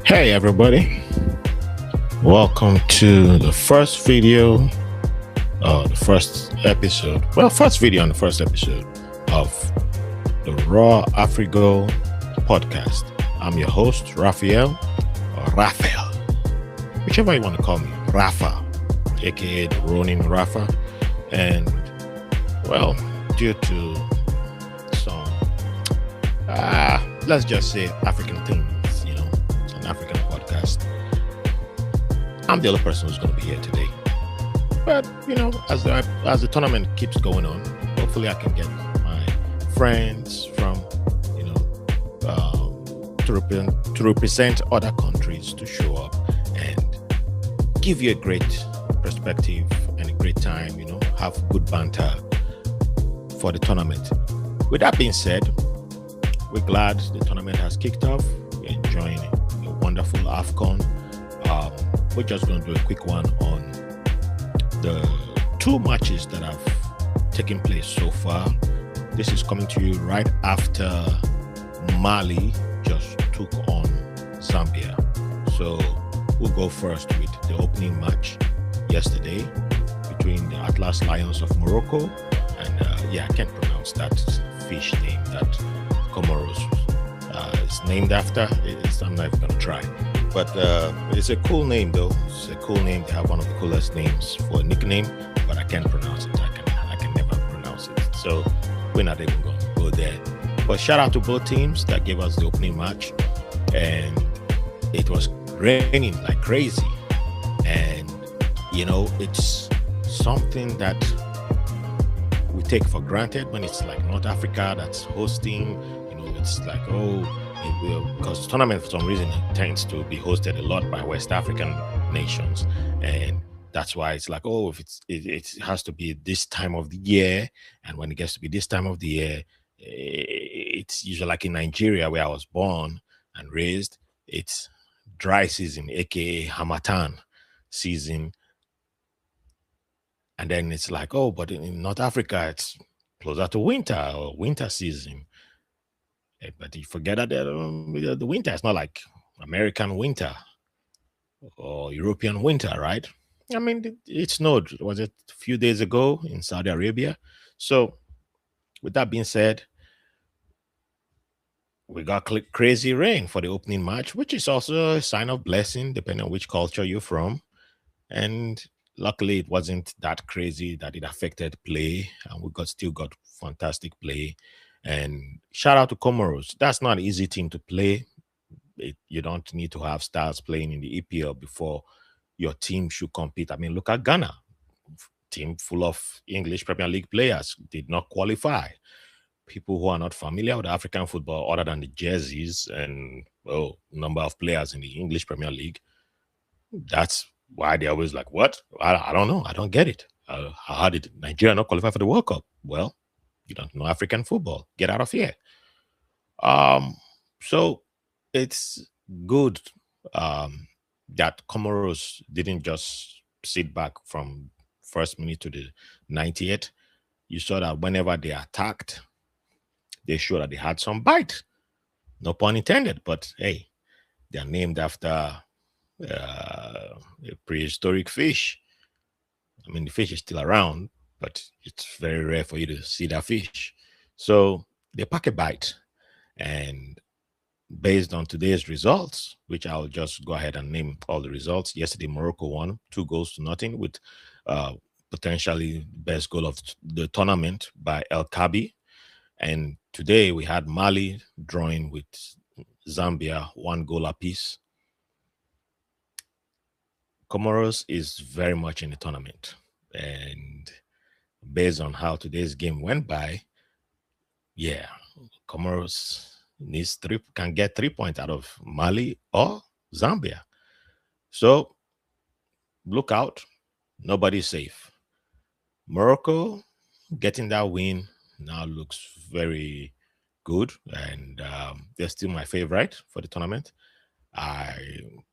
Hey everybody, welcome to the first video, the first episode, first video on the first episode of the Raw Afrigo podcast. I'm your host, Raphael, or Raphael, whichever you want to call me, Rafa, aka the Ronin Rafa. And well, due to some, let's just say African things, it's an African podcast. I'm the other person who's going to be here today. But, as the tournament keeps going on, hopefully I can get my friends from, to represent other countries to show up and give you a great perspective and a great time, have good banter for the tournament. With that being said, we're glad the tournament has kicked off. We're enjoying a wonderful AFCON. We're just going to do a quick one on the two matches that have taken place so far. This is coming to you right after Mali just took on Zambia. So we'll go first with the opening match yesterday between the Atlas Lions of Morocco and I can't pronounce that fish name that Comoros is named after. I'm not even going to try. But it's a cool name, though. It's a cool name. They have one of the coolest names for a nickname, but I can't pronounce it. I can never pronounce it. So we're not even going to go there. But shout out to both teams that gave us the opening match. And it was raining like crazy. And, it's something that we take for granted when it's like North Africa that's hosting. It's like, because the tournament for some reason tends to be hosted a lot by West African nations, and that's why it's like, if it has to be this time of the year, and when it gets to be this time of the year, it's usually like in Nigeria where I was born and raised. It's dry season, aka Hamatan season, and then it's like, but in North Africa it's closer to winter or winter season. But you forget that the winter is not like American winter or European winter, right? I mean, it snowed, was it a few days ago in Saudi Arabia? So with that being said, we got crazy rain for the opening match, which is also a sign of blessing, depending on which culture you're from. And luckily, it wasn't that crazy that it affected play, and we still got fantastic play. And shout out to Comoros. That's not an easy team to play. You don't need to have stars playing in the EPL before your team should compete. I mean, look at Ghana. Team full of English Premier League players did not qualify. People who are not familiar with African football, other than the jerseys and number of players in the English Premier League, that's why they're always like, what? I don't know. I don't get it. How did Nigeria not qualify for the World Cup? Well, you don't know African football. Get out of here. So it's good that Comoros didn't just sit back from first minute to the 90th. You saw that whenever they attacked, they showed that they had some bite. No pun intended, but hey, they're named after a prehistoric fish. I mean, the fish is still around, but it's very rare for you to see that fish. So they pack a bite. And based on today's results, which I'll just go ahead and name all the results. Yesterday, Morocco won 2-0 with potentially best goal of the tournament by El Kabi. And today we had Mali drawing with Zambia 1 goal apiece. Comoros is very much in the tournament. And based on how today's game went by, Comoros can get 3 points out of Mali or Zambia. So look out. Nobody's safe. Morocco getting that win now looks very good, and they're still my favorite for the tournament. I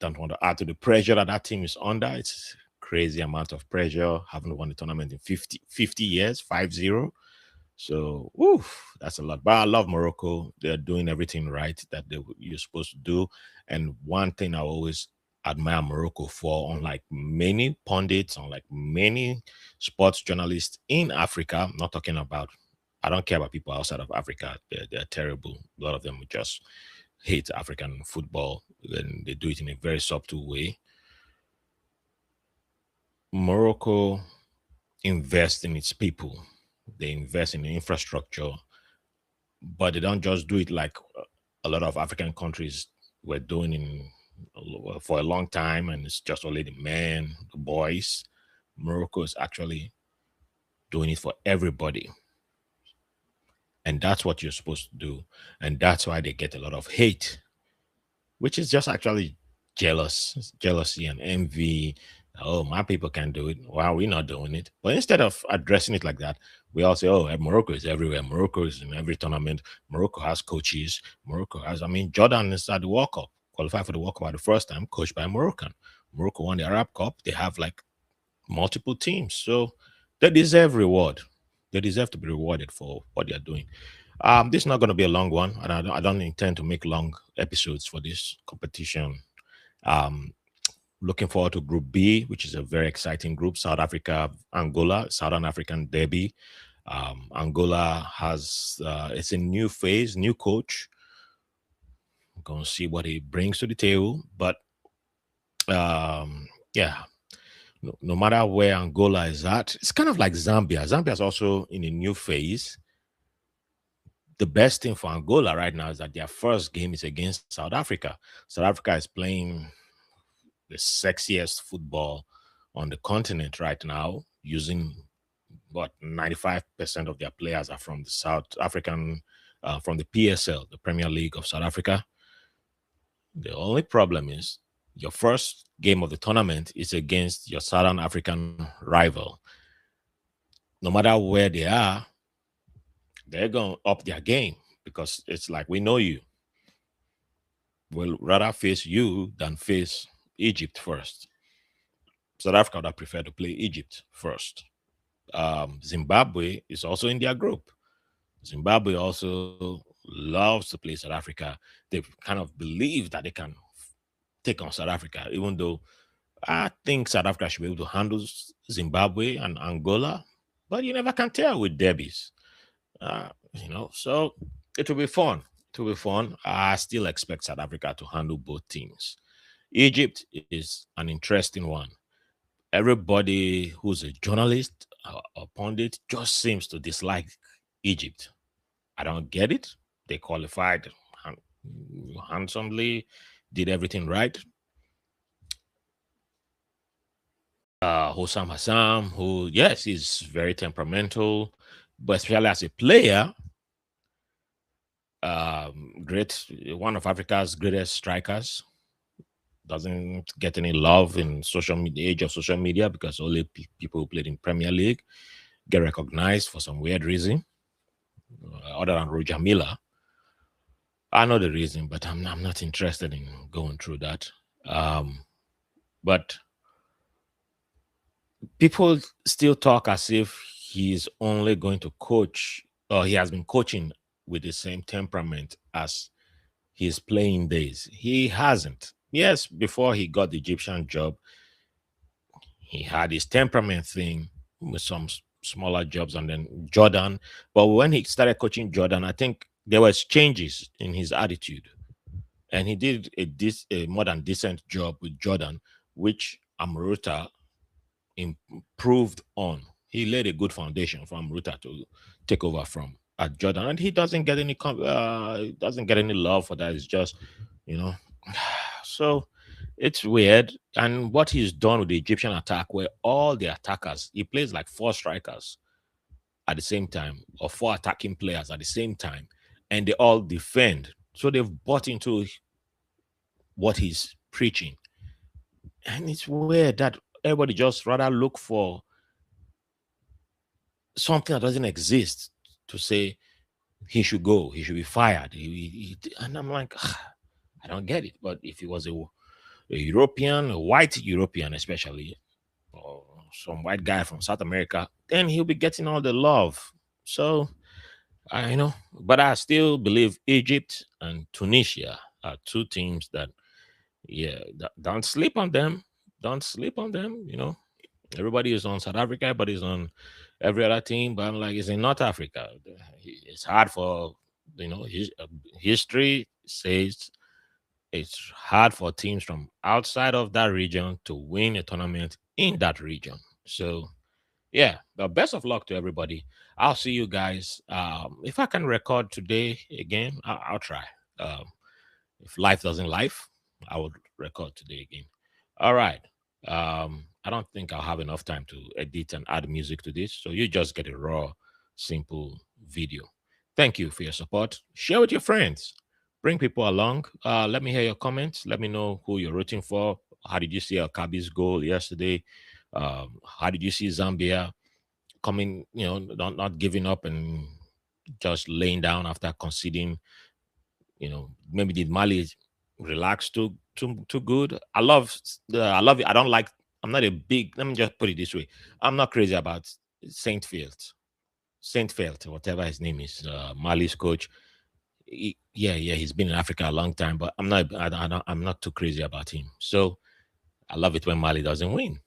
don't want to add to the pressure that team is under. It's crazy amount of pressure. Haven't won the tournament in 50 years, 50. So, oof, that's a lot. But I love Morocco. They're doing everything right that you're supposed to do. And one thing I always admire Morocco for, unlike many pundits, unlike many sports journalists in Africa, I'm not talking about, I don't care about people outside of Africa. They're terrible. A lot of them just hate African football, and they do it in a very subtle way. Morocco invests in its people. They invest in the infrastructure, but they don't just do it like a lot of African countries were doing in for a long time, and it's just only the men, the boys. Morocco is actually doing it for everybody, and that's what you're supposed to do, and that's why they get a lot of hate, which is just actually jealousy and envy. Oh, my people can do it. Why are we not doing it? But instead of addressing it like that, we all say, oh, Morocco is everywhere. Morocco is in every tournament. Morocco has coaches. Morocco has, I mean, Jordan is at the World Cup, qualified for the World Cup at the first time, coached by a Moroccan. Morocco won the Arab Cup. They have like multiple teams. So they deserve reward. They deserve to be rewarded for what they're doing. This is not going to be a long one, and I don't intend to make long episodes for this competition. Um, Looking forward to Group B, which is a very exciting group. South Africa, Angola, Southern African Derby. Angola has it's a new phase, new coach. I'm going to see what he brings to the table, but yeah, no matter where Angola is at, it's kind of like Zambia. Zambia is also in a new phase. The best thing for Angola right now is that their first game is against South Africa. South Africa is playing the sexiest football on the continent right now, using what 95% of their players are from the South African, from the PSL, the Premier League of South Africa. The only problem is your first game of the tournament is against your Southern African rival. No matter where they are, they're going to up their game because it's like, we know you. We'll rather face you than face Egypt first. South Africa would have preferred to play Egypt first. Zimbabwe is also in their group. Zimbabwe also loves to play South Africa. They kind of believe that they can take on South Africa, even though I think South Africa should be able to handle Zimbabwe and Angola, but you never can tell with derbies. So it will be fun. It will be fun. I still expect South Africa to handle both teams. Egypt is an interesting one. Everybody who's a journalist or pundit just seems to dislike Egypt. I don't get it. They qualified handsomely, did everything right. Hossam Hassam, who, yes, is very temperamental, but especially as a player, great, one of Africa's greatest strikers, doesn't get any love in social media, age of social media, because only people who played in Premier League get recognized for some weird reason, other than Roger Miller. I know the reason, but I'm not interested in going through that. But people still talk as if he's only going to coach, or he has been coaching with the same temperament as his playing days. He hasn't. Yes, before he got the Egyptian job, he had his temperament thing with some smaller jobs, and then Jordan. But when he started coaching Jordan, I think there was changes in his attitude, and he did a more than decent job with Jordan, which Amruta improved on. He laid a good foundation for Amruta to take over from at Jordan, and he doesn't get any love for that. It's just, you know, so it's weird. And what he's done with the Egyptian attack, where all the attackers, he plays like four strikers at the same time, or four attacking players at the same time, and they all defend. So they've bought into what he's preaching, and it's weird that everybody just rather look for something that doesn't exist to say he should go, he should be fired. And I'm like, I don't get it. But if he was a European, a white European especially, or some white guy from South America, then he'll be getting all the love. So but I still believe Egypt and Tunisia are two teams that, yeah, don't sleep on them. Don't sleep on them. Everybody is on South Africa, everybody's on every other team, but I'm like, it's in North Africa. It's hard for, history says it's hard for teams from outside of that region to win a tournament in that region. So, yeah, but best of luck to everybody. I'll see you guys. If I can record today again, I'll try. Um, if life doesn't life, I would record today again. All right. I don't think I'll have enough time to edit and add music to this. So you just get a raw, simple video. Thank you for your support. Share with your friends. Bring people along. Let me hear your comments. Let me know who you're rooting for. How did you see Kabi's goal yesterday? How did you see Zambia coming, not giving up and just laying down after conceding? Maybe did Mali relax too good? I love it. I don't like. I'm not a big. Let me just put it this way. I'm not crazy about Saint Field, Saint Field, whatever his name is, Mali's coach. Yeah, he's been in Africa a long time, but I'm not too crazy about him. So I love it when Mali doesn't win.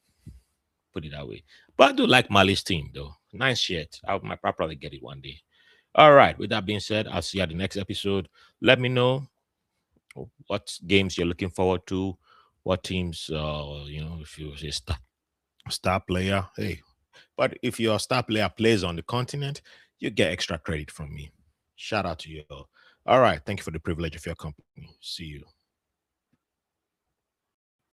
Put it that way. But I do like Mali's team though. Nice shit. I might probably get it one day. All right. With that being said, I'll see you at the next episode. Let me know what games you're looking forward to, what teams, if you're a star player, hey. But if your star player plays on the continent, you get extra credit from me. Shout out to you all. All right. Thank you for the privilege of your company. See you.